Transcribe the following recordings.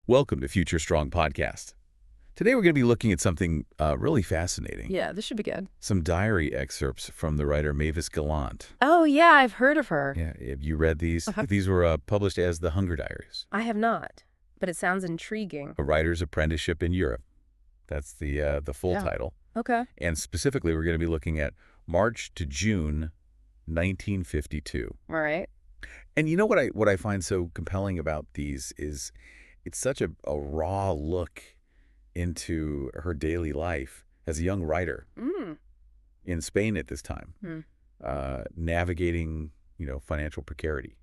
Welcome to Future Strong Podcast. Today we're going to be looking at something really fascinating. Yeah, this should be good. Some diary excerpts from the writer Mavis Gallant. Oh, yeah, I've heard of her. Yeah, have you read these? Uh-huh. These were published as The Hunger Diaries. I have not, but it sounds intriguing. A Writer's Apprenticeship in Europe. That's the full title. Okay. And specifically, we're going to be looking at March to June 1952. All right. And you know what I find so compelling about these is it's such a raw look into her daily life as a young writer in Spain at this time, navigating, financial precarity,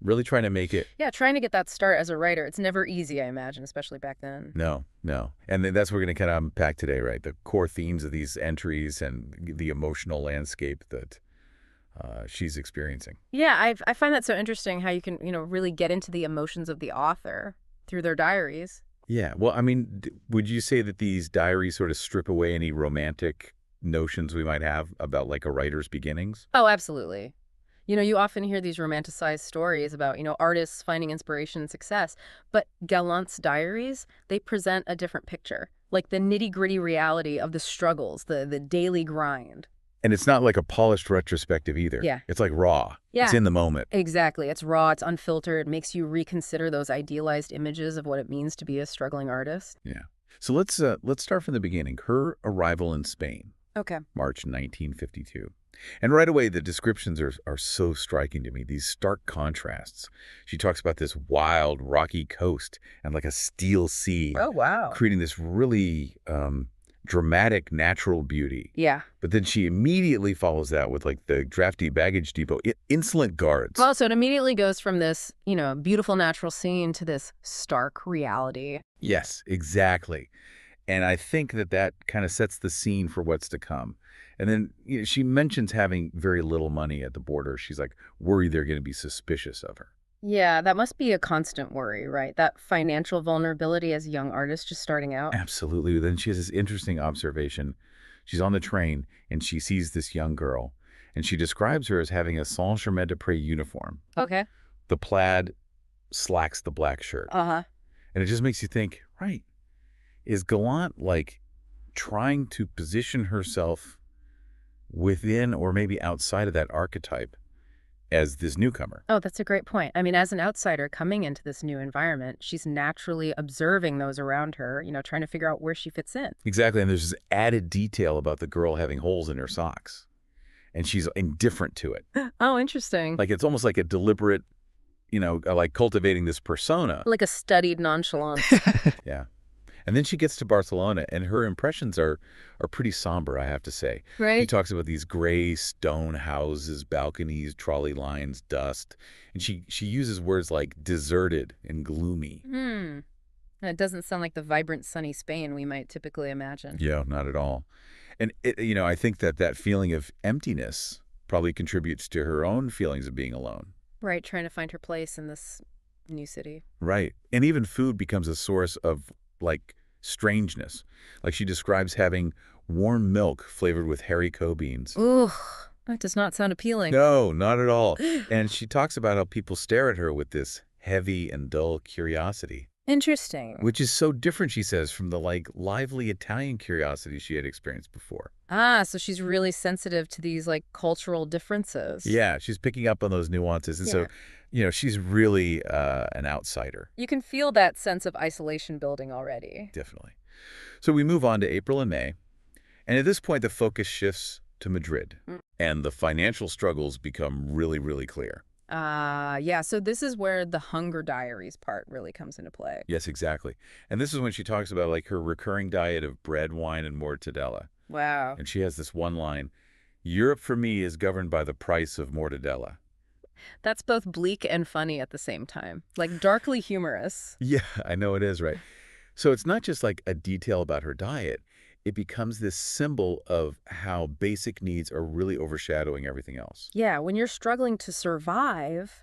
really trying to make it. Yeah, trying to get that start as a writer. It's never easy, I imagine, especially back then. No. And that's what we're going to kind of unpack today, right? The core themes of these entries and the emotional landscape that she's experiencing. Yeah, I find that so interesting how you can, really get into the emotions of the author through their diaries. Yeah. Well, I mean, would you say that these diaries sort of strip away any romantic notions we might have about like a writer's beginnings? Oh, absolutely. You often hear these romanticized stories about, artists finding inspiration and success, but Gallant's diaries, they present a different picture, like the nitty-gritty reality of the struggles, the daily grind. And it's not like a polished retrospective either. Yeah. It's like raw. Yeah. It's in the moment. Exactly. It's raw, it's unfiltered, it makes you reconsider those idealized images of what it means to be a struggling artist. Yeah. So let's start from the beginning. Her arrival in Spain, Okay. March 1952. And right away, the descriptions are so striking to me, these stark contrasts. She talks about this wild, rocky coast and like a steel sea. Oh, wow. Creating this really dramatic natural beauty. Yeah. But then she immediately follows that with like the drafty baggage depot, insolent guards. Well, so it immediately goes from this, beautiful natural scene to this stark reality. Yes, exactly. And I think that kind of sets the scene for what's to come. And then she mentions having very little money at the border. She's like worried they're going to be suspicious of her. Yeah, that must be a constant worry, right? That financial vulnerability as a young artist just starting out. Absolutely. Then she has this interesting observation. She's on the train and she sees this young girl and she describes her as having a Saint-Germain-des-Prés uniform. Okay. The plaid slacks the black shirt. Uh-huh. And it just makes you think, right, is Gallant like trying to position herself within or maybe outside of that archetype as this newcomer? Oh, that's a great point. I mean, as an outsider coming into this new environment, she's naturally observing those around her, trying to figure out where she fits in. Exactly. And there's this added detail about the girl having holes in her socks. And she's indifferent to it. Oh, interesting. Like it's almost like a deliberate, like cultivating this persona. Like a studied nonchalance. Yeah. And then she gets to Barcelona, and her impressions are pretty somber, I have to say. Right. She talks about these gray stone houses, balconies, trolley lines, dust. And she uses words like deserted and gloomy. That doesn't sound like the vibrant, sunny Spain we might typically imagine. Yeah, not at all. And, I think that feeling of emptiness probably contributes to her own feelings of being alone. Right, trying to find her place in this new city. Right. And even food becomes a source of like strangeness. Like she describes having warm milk flavored with haricot beans. Ooh, that does not sound appealing. No, not at all. And she talks about how people stare at her with this heavy and dull curiosity. Interesting. Which is so different, she says, from the like lively Italian curiosity she had experienced before. Ah, so she's really sensitive to these like cultural differences. Yeah, she's picking up on those nuances. And so, she's really an outsider. You can feel that sense of isolation building already. Definitely. So we move on to April and May. And at this point, the focus shifts to Madrid. And the financial struggles become really, really clear. Yeah, so this is where the Hunger Diaries part really comes into play. Yes, exactly. And this is when she talks about like her recurring diet of bread, wine, and mortadella. Wow. And she has this one line, Europe for me is governed by the price of mortadella. That's both bleak and funny at the same time, like darkly humorous. Yeah, I know it is, right? So it's not just like a detail about her diet. It becomes this symbol of how basic needs are really overshadowing everything else. Yeah, when you're struggling to survive,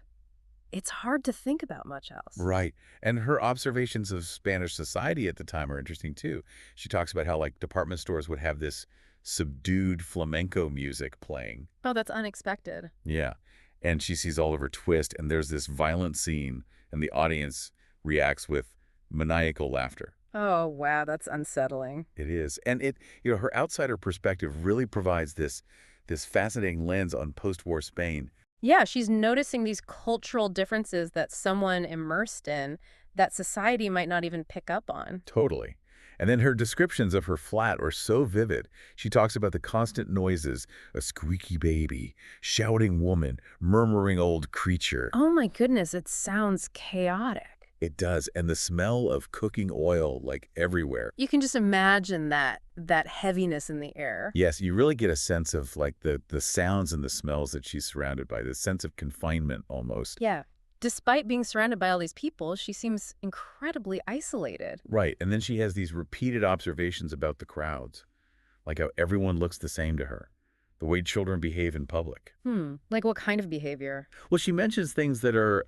it's hard to think about much else. Right. And her observations of Spanish society at the time are interesting, too. She talks about how, like, department stores would have this subdued flamenco music playing. Oh, that's unexpected. Yeah. And she sees Oliver twist, and there's this violent scene, and the audience reacts with maniacal laughter. Oh, wow, that's unsettling. It is. And her outsider perspective really provides this fascinating lens on post-war Spain. Yeah, she's noticing these cultural differences that someone immersed in that society might not even pick up on. Totally. And then her descriptions of her flat are so vivid. She talks about the constant noises, a squeaky baby, shouting woman, murmuring old creature. Oh my goodness, it sounds chaotic. It does. And the smell of cooking oil, like, everywhere. You can just imagine that heaviness in the air. Yes, you really get a sense of, like, the sounds and the smells that she's surrounded by, this sense of confinement almost. Yeah. Despite being surrounded by all these people, she seems incredibly isolated. Right. And then she has these repeated observations about the crowds, like how everyone looks the same to her, the way children behave in public. Like what kind of behavior? Well, she mentions things that are,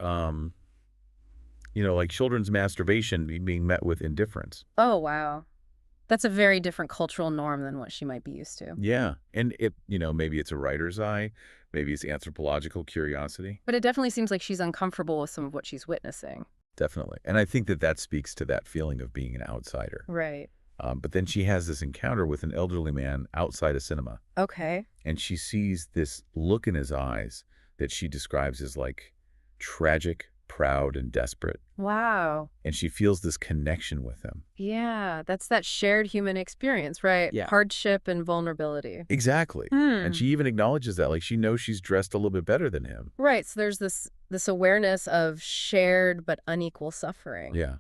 like children's masturbation being met with indifference. Oh, wow. That's a very different cultural norm than what she might be used to. Yeah. And maybe it's a writer's eye, maybe it's anthropological curiosity. But it definitely seems like she's uncomfortable with some of what she's witnessing. Definitely. And I think that speaks to that feeling of being an outsider. Right. But then she has this encounter with an elderly man outside a cinema. Okay. And she sees this look in his eyes that she describes as like tragic, proud, and desperate. Wow. And she feels this connection with him. Yeah, that's that shared human experience, right? Yeah. Hardship and vulnerability. Exactly. And she even acknowledges that. Like, she knows she's dressed a little bit better than him. Right, so there's this awareness of shared but unequal suffering. Yeah.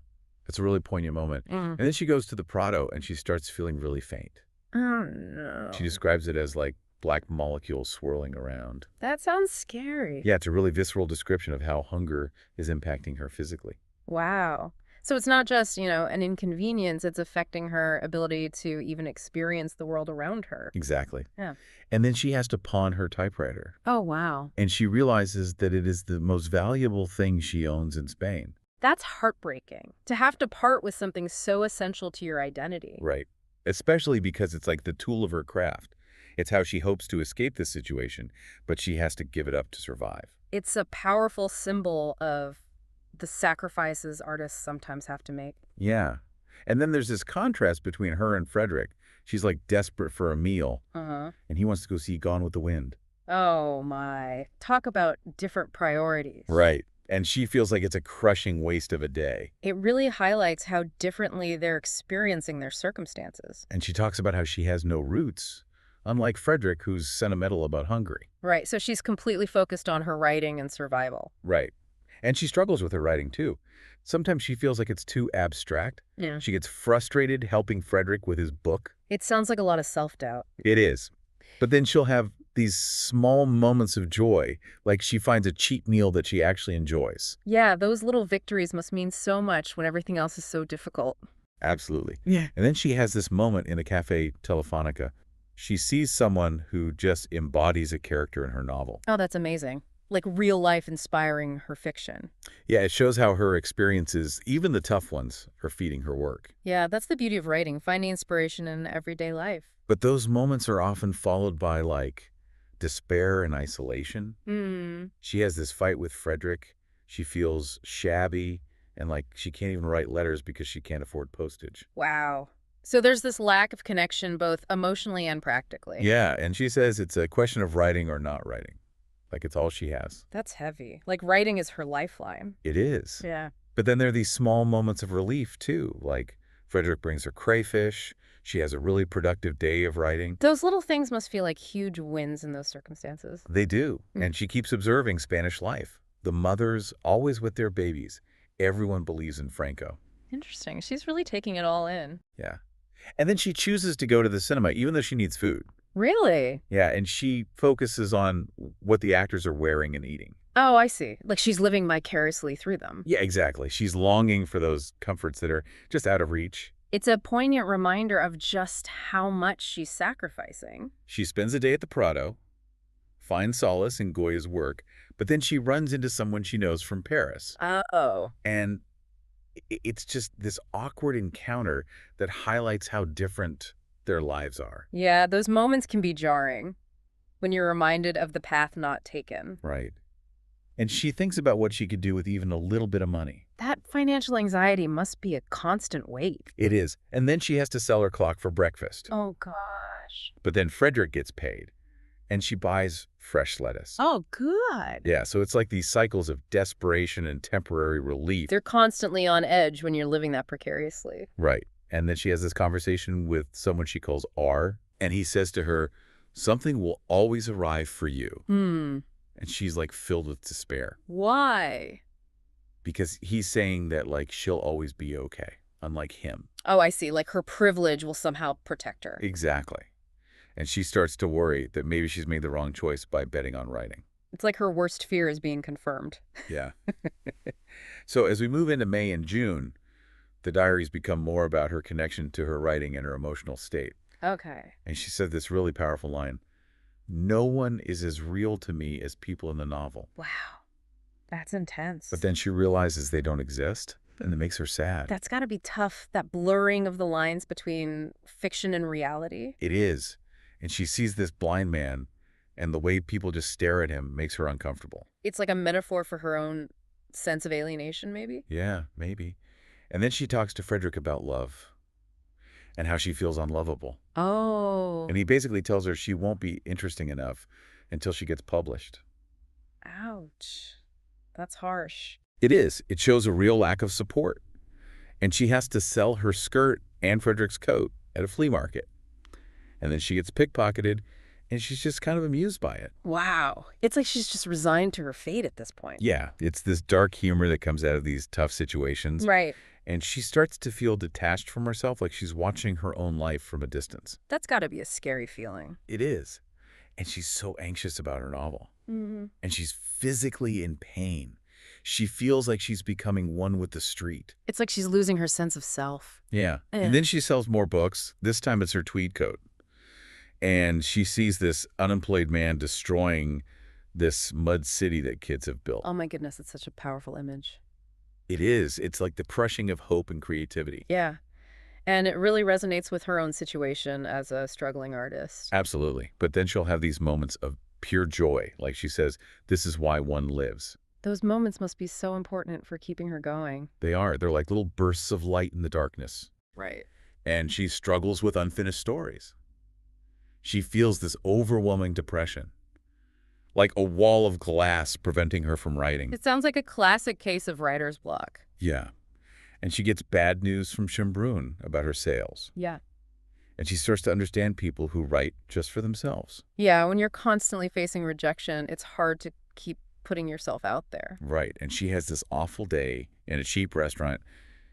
It's a really poignant moment. And then she goes to the Prado and she starts feeling really faint. Oh, no. She describes it as like black molecules swirling around. That sounds scary. Yeah, it's a really visceral description of how hunger is impacting her physically. Wow. So it's not just, an inconvenience, it's affecting her ability to even experience the world around her. Exactly. Yeah. And then she has to pawn her typewriter. Oh, wow. And she realizes that it is the most valuable thing she owns in Spain. That's heartbreaking, to have to part with something so essential to your identity. Right. Especially because it's like the tool of her craft. It's how she hopes to escape this situation, but she has to give it up to survive. It's a powerful symbol of the sacrifices artists sometimes have to make. Yeah. And then there's this contrast between her and Frederick. She's like desperate for a meal, and he wants to go see Gone with the Wind. Oh, my. Talk about different priorities. Right. And she feels like it's a crushing waste of a day. It really highlights how differently they're experiencing their circumstances. And she talks about how she has no roots, unlike Frederick, who's sentimental about Hungary. Right, so she's completely focused on her writing and survival. Right. And she struggles with her writing, too. Sometimes she feels like it's too abstract. Yeah. She gets frustrated helping Frederick with his book. It sounds like a lot of self-doubt. It is. But then she'll have these small moments of joy, like she finds a cheap meal that she actually enjoys. Yeah, those little victories must mean so much when everything else is so difficult. Absolutely. Yeah. And then she has this moment in a Cafe Telefonica. She sees someone who just embodies a character in her novel. Oh, that's amazing. Like real life inspiring her fiction. Yeah, it shows how her experiences, even the tough ones, are feeding her work. Yeah, that's the beauty of writing, finding inspiration in everyday life. But those moments are often followed by, like, despair and isolation. She has this fight with Frederick. She feels shabby and like she can't even write letters because she can't afford postage. Wow. So there's this lack of connection both emotionally and practically. Yeah, and she says it's a question of writing or not writing. Like, it's all she has. That's heavy. Like writing is her lifeline. It is. Yeah. But then there are these small moments of relief, too. Like, Frederick brings her crayfish. She has a really productive day of writing. Those little things must feel like huge wins in those circumstances. They do. And she keeps observing Spanish life. The mothers always with their babies. Everyone believes in Franco. Interesting. She's really taking it all in. Yeah. And then she chooses to go to the cinema, even though she needs food. Really? Yeah, and she focuses on what the actors are wearing and eating. Oh, I see. Like she's living vicariously through them. Yeah, exactly. She's longing for those comforts that are just out of reach. It's a poignant reminder of just how much she's sacrificing. She spends a day at the Prado, finds solace in Goya's work, but then she runs into someone she knows from Paris. Uh-oh. And it's just this awkward encounter that highlights how different their lives are. Yeah, those moments can be jarring when you're reminded of the path not taken. Right. And she thinks about what she could do with even a little bit of money. That financial anxiety must be a constant weight. It is. And then she has to sell her clock for breakfast. Oh, gosh. But then Frederick gets paid, and she buys fresh lettuce. Oh, good. Yeah, so it's like these cycles of desperation and temporary relief. They're constantly on edge when you're living that precariously. Right. And then she has this conversation with someone she calls R, and he says to her, something will always arrive for you. And she's like filled with despair. Why? Because he's saying that like she'll always be okay, unlike him. Oh, I see. Like her privilege will somehow protect her. Exactly. And she starts to worry that maybe she's made the wrong choice by betting on writing. It's like her worst fear is being confirmed. Yeah. So as we move into May and June, the diaries become more about her connection to her writing and her emotional state. Okay. And she said this really powerful line, no one is as real to me as people in the novel. Wow. That's intense. But then she realizes they don't exist, and it makes her sad. That's got to be tough, that blurring of the lines between fiction and reality. It is. And she sees this blind man, and the way people just stare at him makes her uncomfortable. It's like a metaphor for her own sense of alienation, maybe? Yeah, maybe. And then she talks to Frederick about love and how she feels unlovable. Oh. And he basically tells her she won't be interesting enough until she gets published. Ouch. That's harsh. It is. It shows a real lack of support. And she has to sell her skirt and Frederick's coat at a flea market. And then she gets pickpocketed, and she's just kind of amused by it. Wow. It's like she's just resigned to her fate at this point. Yeah, it's this dark humor that comes out of these tough situations. Right. And she starts to feel detached from herself, like she's watching her own life from a distance. That's got to be a scary feeling. It is. And she's so anxious about her novel. Mm-hmm. And she's physically in pain. She feels like she's becoming one with the street. It's like she's losing her sense of self. Yeah. And then she sells more books. This time it's her tweed coat. And she sees this unemployed man destroying this mud city that kids have built. Oh my goodness, it's such a powerful image. It is. It's like the crushing of hope and creativity. Yeah. And it really resonates with her own situation as a struggling artist. Absolutely. But then she'll have these moments of pure joy. Like she says, this is why one lives. Those moments must be so important for keeping her going. They are. They're like little bursts of light in the darkness. Right. And she struggles with unfinished stories. She feels this overwhelming depression, like a wall of glass preventing her from writing. It sounds like a classic case of writer's block. Yeah. And she gets bad news from Schönbrunn about her sales. Yeah. And she starts to understand people who write just for themselves. Yeah, when you're constantly facing rejection, it's hard to keep putting yourself out there. Right. And she has this awful day in a cheap restaurant.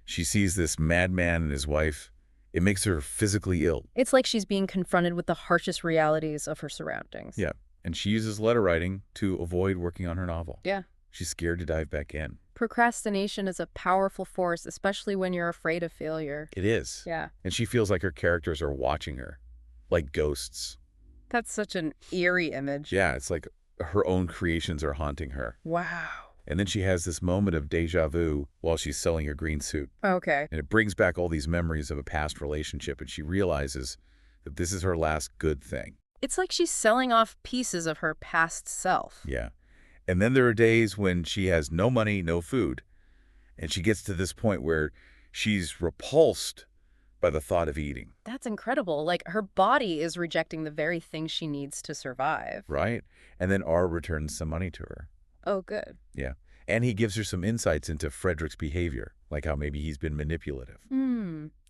She sees this madman and his wife. It makes her physically ill. It's like she's being confronted with the harshest realities of her surroundings. Yeah. And she uses letter writing to avoid working on her novel. Yeah. She's scared to dive back in. Procrastination is a powerful force, especially when you're afraid of failure. It is. Yeah. And she feels like her characters are watching her, like ghosts. That's such an eerie image. Yeah, it's like her own creations are haunting her. Wow. And then she has this moment of deja vu while she's selling her green suit. Okay. And it brings back all these memories of a past relationship, and she realizes that this is her last good thing. It's like she's selling off pieces of her past self. Yeah. And then there are days when she has no money, no food. And she gets to this point where she's repulsed by the thought of eating. That's incredible. Like her body is rejecting the very thing she needs to survive. Right? And then R returns some money to her. Oh, good. Yeah. And he gives her some insights into Frederick's behavior, like how maybe he's been manipulative.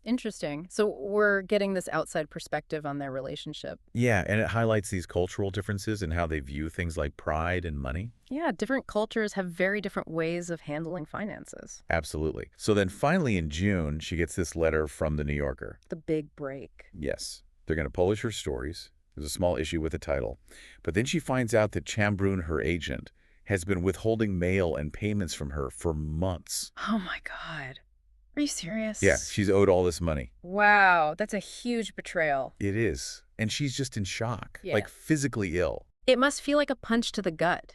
Interesting. So we're getting this outside perspective on their relationship. Yeah, and it highlights these cultural differences in how they view things like pride and money. Yeah, different cultures have very different ways of handling finances. Absolutely. So then finally in June, she gets this letter from the New Yorker. The big break. Yes. They're going to publish her stories. There's a small issue with the title. But then she finds out that Schönbrunn, her agent, has been withholding mail and payments from her for months. Oh my God. Are you serious? Yeah, she's owed all this money. Wow, that's a huge betrayal. It is. And she's just in shock, Yeah. like physically ill. It must feel like a punch to the gut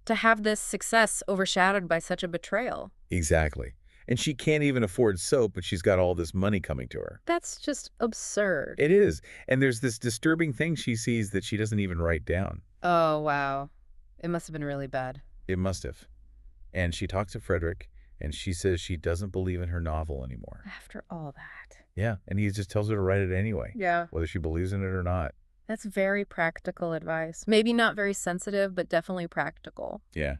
to have this success overshadowed by such a betrayal. Exactly. And she can't even afford soap, but she's got all this money coming to her. That's just absurd. It is. And there's this disturbing thing she sees that she doesn't even write down. Oh, wow. It must have been really bad. It must have. And she talks to Frederick, And she says she doesn't believe in her novel anymore. After all that. Yeah, and he just tells her to write it anyway, Yeah. whether she believes in it or not. That's very practical advice. Maybe not very sensitive, but definitely practical. Yeah.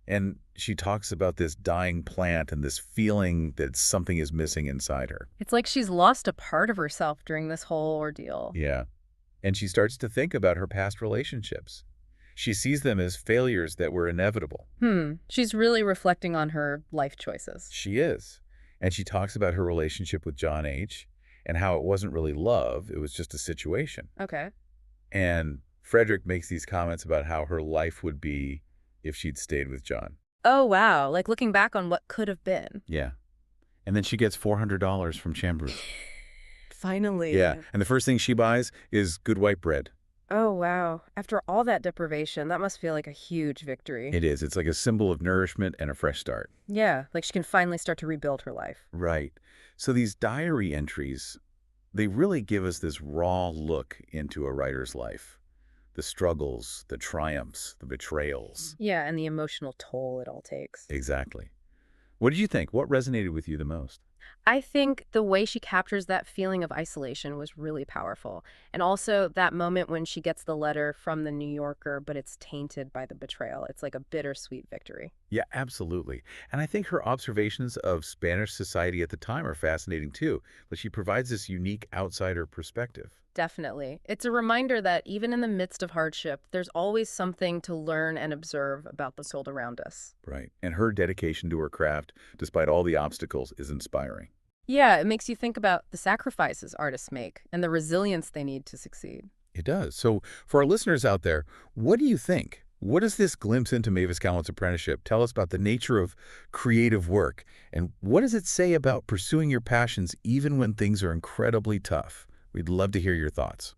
And she talks about this dying plant and this feeling that something is missing inside her. It's like she's lost a part of herself during this whole ordeal. Yeah. And she starts to think about her past relationships. She sees them as failures that were inevitable. She's really reflecting on her life choices. She is. And she talks about her relationship with John H. and how it wasn't really love, it was just a situation. Okay. And Frederick makes these comments about how her life would be if she'd stayed with John. Oh, wow. Like looking back on what could have been. Yeah. And then she gets $400 from Chambers. Finally. Yeah. And the first thing she buys is good white bread. Oh, wow. After all that deprivation, that must feel like a huge victory. It is. It's like a symbol of nourishment and a fresh start. Yeah, like she can finally start to rebuild her life. Right. So these diary entries, they really give us this raw look into a writer's life. The struggles, the triumphs, the betrayals. Yeah, and the emotional toll it all takes. Exactly. What did you think? What resonated with you the most? I think the way she captures that feeling of isolation was really powerful. And also that moment when she gets the letter from the New Yorker, but it's tainted by the betrayal. It's like a bittersweet victory. Yeah, absolutely. And I think her observations of Spanish society at the time are fascinating too. But she provides this unique outsider perspective. Definitely. It's a reminder that even in the midst of hardship, there's always something to learn and observe about the world around us. Right. And her dedication to her craft, despite all the obstacles, is inspiring. Yeah, it makes you think about the sacrifices artists make and the resilience they need to succeed. It does. So for our listeners out there, what do you think? What does this glimpse into Mavis Gallant's apprenticeship tell us about the nature of creative work? And what does it say about pursuing your passions even when things are incredibly tough? We'd love to hear your thoughts.